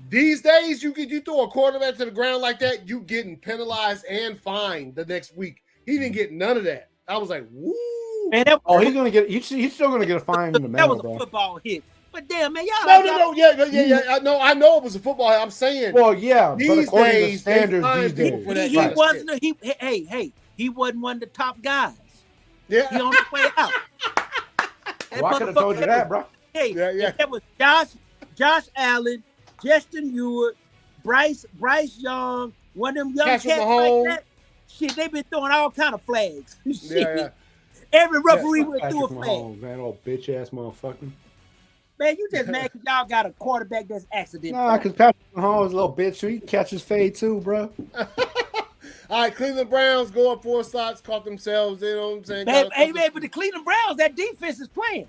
these days. You throw a quarterback to the ground like that, you getting penalized and fined the next week. He didn't get none of that. I was like, woo. Man, he's gonna get. He's still gonna get a fine in the mail. That was a football hit. But damn, man, y'all. No, yeah. I know it was a football hit. I'm saying. Well, yeah. These but days, standards these days. He wasn't one of the top guys. Yeah. He on the way out. Well, I could have told you that, bro. Hey, if that was Josh Allen, Justin Ewart, Bryce Young, one of them young cats like that. Shit, they've been throwing all kind of flags. Shit. Yeah. Every referee went through a flag. Mahomes, man, old bitch ass motherfucker. Man, you just mad because y'all got a quarterback that's accidental. Nah, because Patrick Mahomes is a little bitch, so he catches fade too, bro. All right, Cleveland Browns go up 4 slots, caught themselves. You know what I'm saying? Man, but the Cleveland Browns, that defense is playing.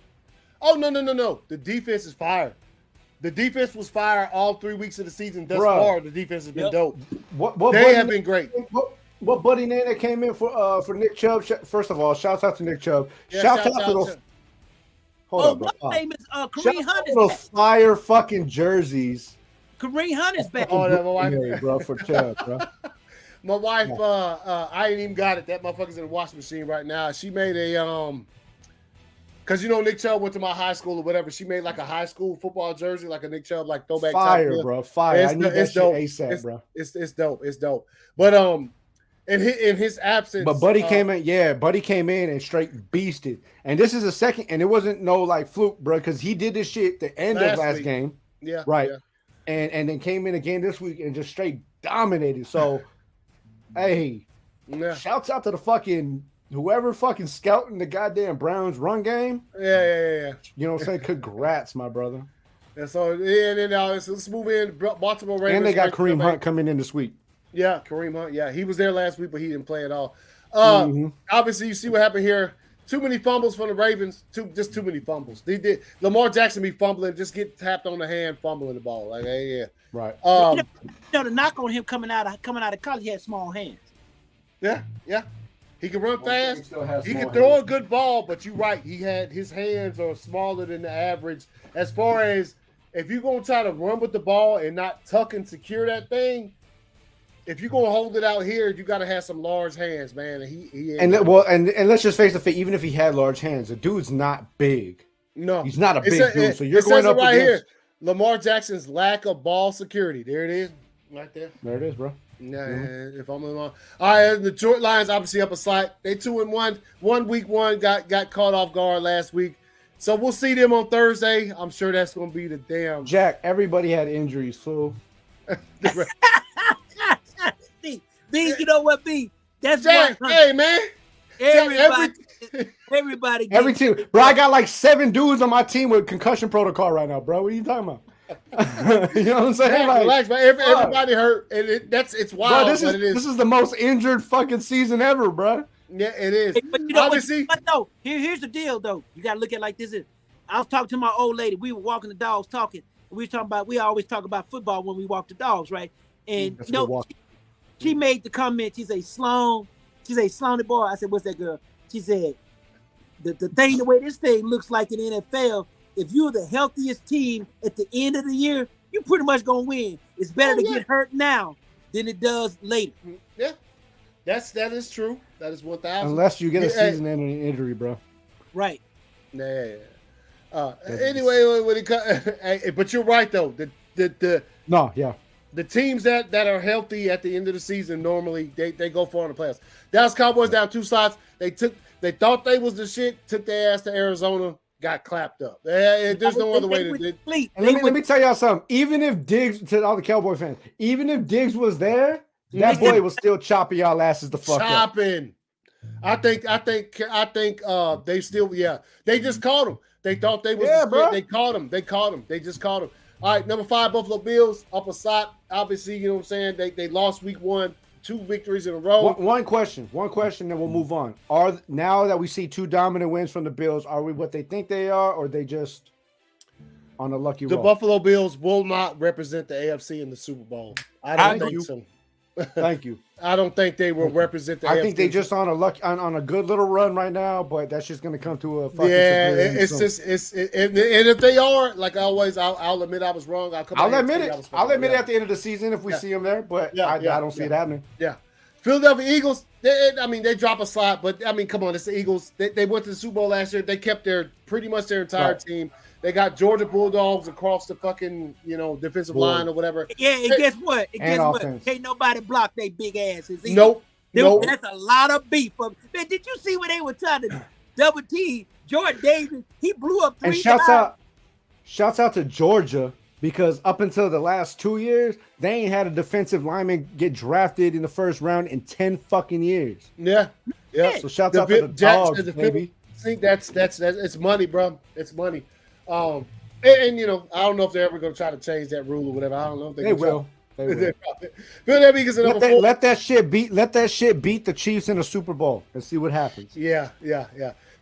Oh no! The defense is fire. The defense was fire all 3 weeks of the season. Thus Bruh. far, the defense has been dope. What They buddy have name- been great. What buddy name that came in for Nick Chubb? First of all, shouts out to Nick Chubb. Yeah, shouts shout out to those. to- Hold Oh, on, bro. my name is Shout Kareem out Hunt to is those back. fire fucking jerseys. Kareem Hunt is back. Oh, that my wife. Yeah, bro, for Chubb, bro. My wife, I ain't even got it. That motherfucker's in the washing machine right now. She made a because you know Nick Chubb went to my high school or whatever. She made like a high school football jersey, like a Nick Chubb like throwback Fire, type bro. Fire. I need that shit dope. ASAP, bro. It's dope. It's dope. But in his absence, But Buddy came in and straight beasted. And this is a second, and it wasn't no like fluke, bro, because he did this shit the end of last week. game. Yeah, Right. yeah. And then came in again this week and just straight dominated. So hey, Yeah. shouts out to the fucking whoever fucking scouting the goddamn Browns run game. Yeah. You know what I'm saying? Congrats, my brother. And so, and then let's move in. Baltimore Ravens. And they got Kareem Hunt coming in this week. Yeah, Kareem Hunt. Yeah, he was there last week, but he didn't play at all. Mhm. Obviously, you see what happened here. Too many fumbles from the Ravens. Just too many fumbles. They did. Lamar Jackson be fumbling, just get tapped on the hand, fumbling the ball. Like, hey, yeah. Right. You know, the knock on him coming out of college, he had small hands. Yeah. He can run fast. He still has He small can throw hands. a good ball, but you're right. His hands are smaller than the average. As far as if you're gonna try to run with the ball and not tuck and secure that thing, if you're gonna hold it out here, you got to have some large hands, man. And he ain't And let's just face it, even if he had large hands, the dude's not big. no, He's not a It big says- dude. So you're it going says it up right against. here. Lamar Jackson's lack of ball security. There it is, right there. There it is, bro. Yeah, if I'm Lamar. All right, the Detroit Lions obviously up a slight. They 2-1. Week one got caught off guard last week. So we'll see them on Thursday. I'm sure that's going to be the damn. Jack, everybody had injuries, fool. B, you know what, B? That's Jack, 100. hey man, Everybody Every gets- team, bro. I got like 7 dudes on my team with concussion protocol right now, bro. What are you talking about? You know what I'm saying? Jack, Like, relax, man. Everybody hurt, and it's bro, wild. this but it is the most injured fucking season ever, bro. Yeah, it is. But you know Obviously, what, though? Here's the deal, though. You gotta look at it like this. I was talking to my old lady. We were walking the dogs, talking. We always talk about football when we walk the dogs, right? And That's you know, good walk. she made the comment. She said, "Sloan." She said, "Sloan the boy." I said, "What's that, girl?" She said, the way this thing looks like in the NFL, if you're the healthiest team at the end of the year, you're pretty much gonna win. It's better to get hurt now than it does later." yeah, that is true. That is 1,000. Unless you get a Yeah, season-ending injury, bro. Right. Yeah. Anyway, when it but you're right though. No, yeah. The teams that are healthy at the end of the season normally they go far in the playoffs. Dallas Cowboys down 2 slots. They thought they was the shit. Took their ass to Arizona. Got clapped up. There's no other way to do it. And let me tell y'all something. Even if Diggs, to all the Cowboy fans, even if Diggs was there, that boy was still chopping y'all asses the fuck up. Chopping. I think they still they just caught him. They thought they was bro. They caught him. They just caught him. All right, number 5 Buffalo Bills up a slot. Obviously, you know what I'm saying. They lost week 1, 2 victories in a row. One question, then we'll move on. Now that we see 2 dominant wins from the Bills, are we what they think they are, or they just on a lucky The roll? Buffalo Bills will not represent the AFC in the Super Bowl. I don't think so. Thank you. I don't think they will represent the AFC. I think they just on a good little run right now, but that's just going to come to a fucking it's soon. just and if they are like always, I'll admit I was wrong. I'll admit it. I'll admit it at the end of the season if we see them there, but I don't see it happening. Yeah, Philadelphia Eagles. They drop a slot, but I mean, come on, it's the Eagles. They went to the Super Bowl last year. They kept pretty much their entire team. They got Georgia Bulldogs across the fucking defensive line or whatever. Yeah, and guess what? Offense. Can't nobody block they big asses. either. Nope. That's a lot of beef. Man, did you see when they were trying to double team Jordan Davis? He blew up 3 And times. shouts out to Georgia, because up until the last 2 years, they ain't had a defensive lineman get drafted in the first round in 10 fucking years. Yeah. So shouts out to the dogs, baby. I think that's it's money, bro. It's money. And I don't know if they're ever going to try to change that rule or whatever. I don't know if They will. Philadelphia Eagles at number 4. Let that shit beat the Chiefs in the Super Bowl and see what happens. Yeah.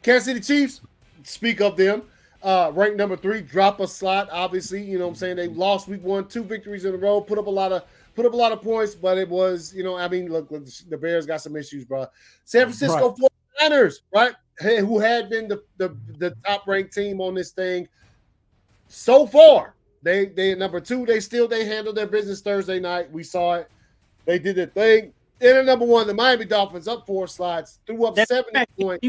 Kansas City Chiefs, speak of them. ranked number 3, drop a slot. Obviously, you know what I'm saying, they lost week 1, 2 victories in a row, put up a lot of points, but it was, you know, I mean, look, the Bears got some issues, bro. San Francisco 49ers, right, who had been the top ranked team on this thing so far. They number 2. They handled their business Thursday night. We saw it. They did their thing. And at number 1, the Miami Dolphins up 4 slots, threw up 70 points.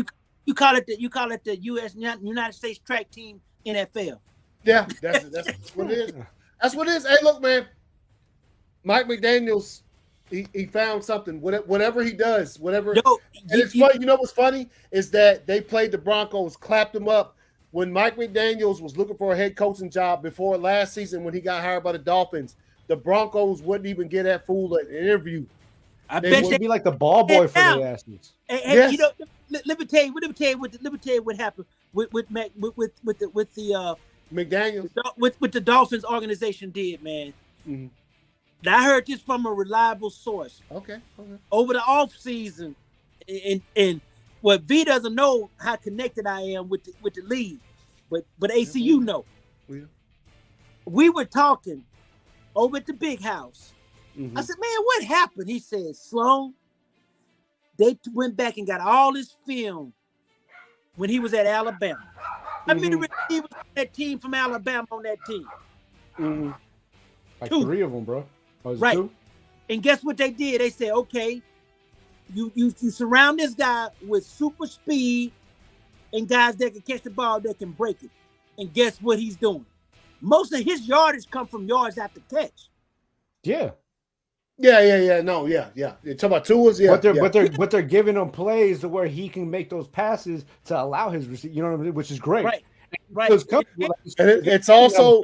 You call it the U.S. United States track team NFL. Yeah, that's what it is. That's what it is. Hey, look, man, Mike McDaniels, he found something. Whatever he does, whatever. And it's funny. You know what's funny is that they played the Broncos, clapped them up when Mike McDaniels was looking for a head coaching job before last season when he got hired by the Dolphins. The Broncos wouldn't even get that fool an interview. I bet they'd be like the ball boy for their asses. Hey, you know, let me tell you what happened with the McDaniels, with the Dolphins organization did, man. Mm-hmm. Now, I heard this from a reliable source. Okay. Over the off season, and what V doesn't know how connected I am with the league, but ACU know. Yeah. We were talking over at the big house. Mm-hmm. I said, man, what happened? He said, Sloan, they went back and got all his film when he was at Alabama. I mean, he was on that team from Alabama on that team. Mm-hmm. Like 2. 3 of them, bro. Right. 2? And guess what they did? They said, okay, you surround this guy with super speed and guys that can catch the ball, that can break it. And guess what he's doing? Most of his yardage come from yards after catch. Yeah. Yeah. No, yeah. You're talking about Tua's, yeah. But they're giving him plays to where he can make those passes to allow his receiver, you know what I mean? Which is great. Right. It's also,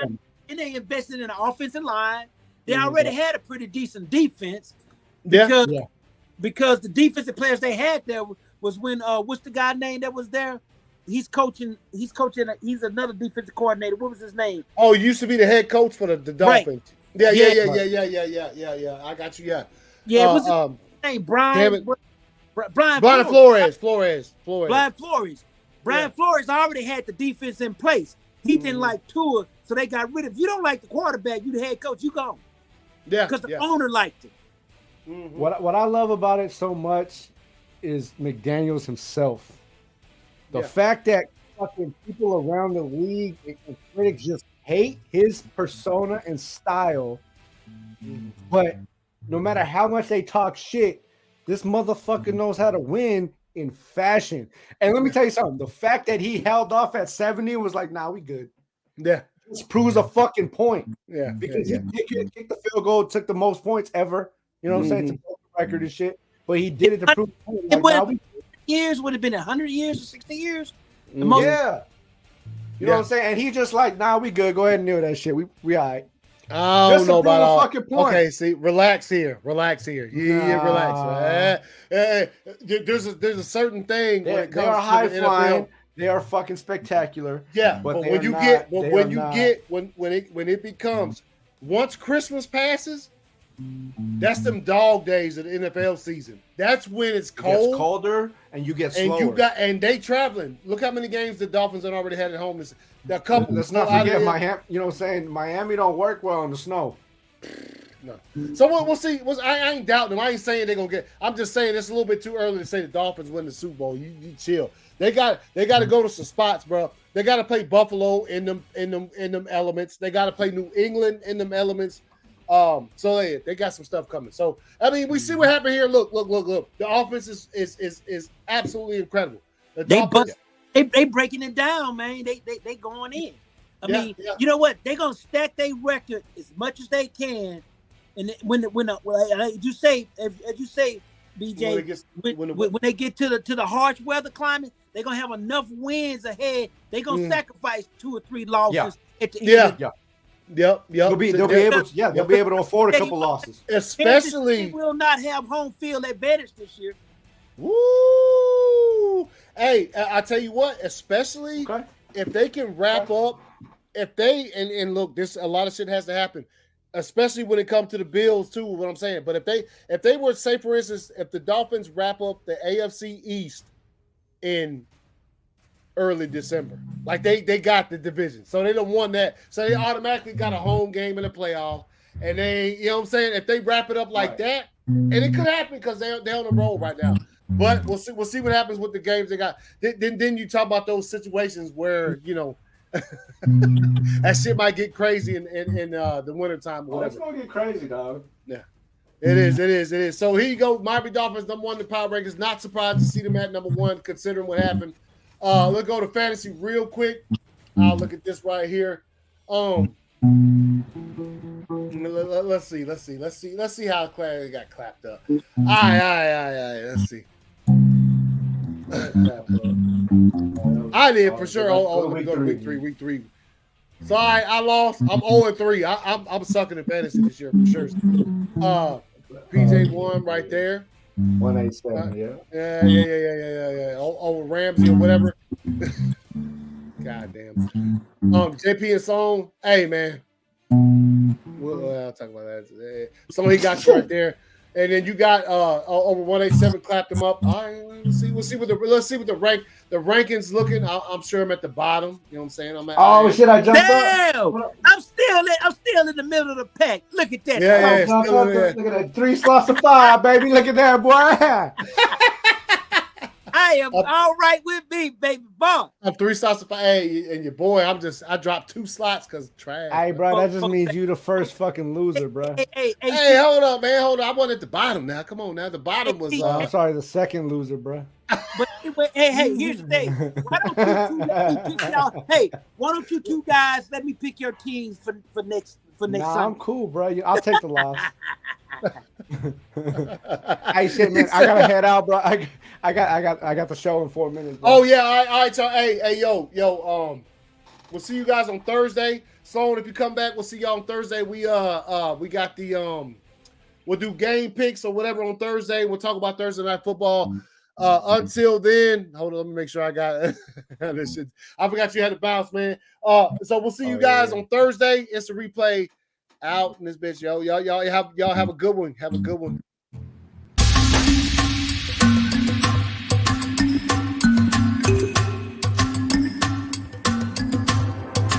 and they invested in an offensive line. They already had a pretty decent defense because the defensive players they had there was when what's the guy name that was there? He's coaching. He's another defensive coordinator. What was his name? Oh, he used to be the head coach for the Dolphins. Right. Yeah. I got you. Yeah. Yeah. What's his name? Brian Flores. Brian Flores already had the defense in place. He didn't like Tua, so they got rid of. If you don't like the quarterback, you the head coach. You gone. Yeah. Because the owner liked it. Mm-hmm. What I love about it so much is McDaniels himself. The fact that fucking people around the league and critics just hate his persona and style, but no matter how much they talk shit, this motherfucker knows how to win in fashion. And let me tell you something, the fact that he held off at 70 was like, nah, we good. Yeah. This proves a fucking point. Yeah. Because he kicked the field goal, took the most points ever, you know what I'm saying, to break the record and shit. But he did it to prove a point. Like, nah, years would have been 100 years or 60 years. You know what I'm saying? And he just like, nah, we good. Go ahead and do that shit. We all right. I don't know about all. Fucking point. Okay, see, relax here. Yeah, relax. There's a certain thing when it comes they are high to the flying. NFL. They are fucking spectacular. Yeah, but when it becomes once Christmas passes, that's them dog days of the NFL season. That's when it's cold. It gets colder and you get slower. And they traveling. Look how many games the Dolphins have already had at home. A couple. Let's not forget Miami. You know what I'm saying? Miami don't work well in the snow. No. So we'll see. I ain't doubting them. I ain't saying they're gonna get. I'm just saying it's a little bit too early to say the Dolphins win the Super Bowl. You chill. They got to go to some spots, bro. They got to play Buffalo in them elements. They got to play New England in them elements. So they got some stuff coming. So I mean, we see what happened here. Look. The offense is absolutely incredible. They breaking it down, man. They going in. I mean, you know what? They're gonna stack their record as much as they can. And when you say, BJ, when they get to the harsh weather climate, they're gonna have enough wins ahead. They're gonna sacrifice 2 or 3 losses at the end. Yep. They'll be able to afford a couple losses. Especially, they will not have home field advantage this year. Woo! Hey, I tell you what, especially if they can wrap up, if they and look, a lot of shit has to happen, especially when it comes to the Bills too. What I'm saying, but if they were, say for instance, if the Dolphins wrap up the AFC East in early December. Like they got the division, so they don't won that. So they automatically got a home game in the playoff, and they, you know what I'm saying? If they wrap it up like that, and it could happen because they're on the roll right now. But we'll see what happens with the games they got. Then you talk about those situations where that shit might get crazy in the wintertime or whatever. It's gonna get crazy, dog. Yeah. It is. So here you go. Miami Dolphins, number 1 in the power rankings. Not surprised to see them at number 1, considering what happened. Let's go to fantasy real quick. I'll look at this right here. Let's see how Clay got clapped up. All right. Let's see. I did for sure. Let me go to week three. So I lost. I'm 0-3. I'm sucking in fantasy this year for sure. PJ won right there. 187, yeah. Over Ramsey or whatever. God damn. JP and Sloan. Hey man. I'll talk about that. So he got you right there. And then you got over 187 clapped him up. All right, let's see what the rankings looking. I'm sure I'm at the bottom. You know what I'm saying? Shit! I jumped up. I'm still in the middle of the pack. Look at that. Look at that 3 slots of 5, baby. Look at that, boy. I am all right with me, baby boy. I'm 3 slots of 5. Hey, and your boy, I dropped 2 slots because trash. Hey, bro, that just means you the first fucking loser, bro. Hey, hold up, man. Hold on. I wasn't at the bottom now. Come on now. The bottom was. I'm sorry, the second loser, bro. But hey, here's the thing. Why don't you two guys let me pick your teams for next Sunday? I'm cool, bro. I'll take the loss. Hey, shit, man. I gotta head out, bro. I got the show in 4 minutes. Bro. Oh yeah, all right. So hey, yo, we'll see you guys on Thursday. Sloan, if you come back, we'll see y'all on Thursday. We got the we'll do game picks or whatever on Thursday. We'll talk about Thursday night football. Until then, hold on, let me make sure I got this shit. I forgot you had to bounce, man. So we'll see you guys on Thursday. It's a replay out in this bitch, yo. Y'all have a good one. Have a good one.